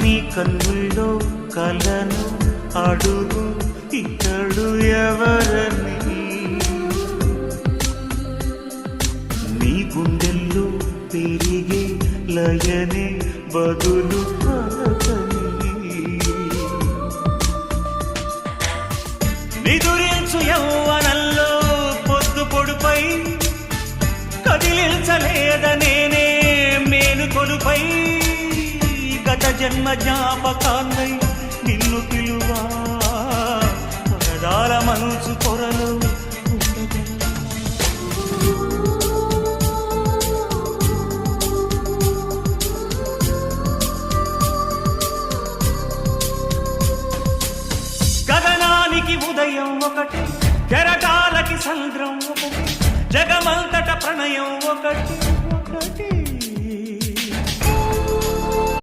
నీ కన్నుల్లో కలను అడుగు ఇతడు ఎవరని, నీ గుండెల్లో పెరిగే లయనే బదులు పలకని. నిదురించు యౌవనంలో పొద్దు పొడుపై కదిలించలేదనేనే మేలుకొలుపై, గత జన్మ జ్ఞాపకాన్నై నిన్ను పిలువా పరదాల మనసు పొరలు గగనానికి ఉదయం ఒకటి, కెరటాలకి సంద్రం ఒకటి, జగమంతట ప్రణయం ఒకటి.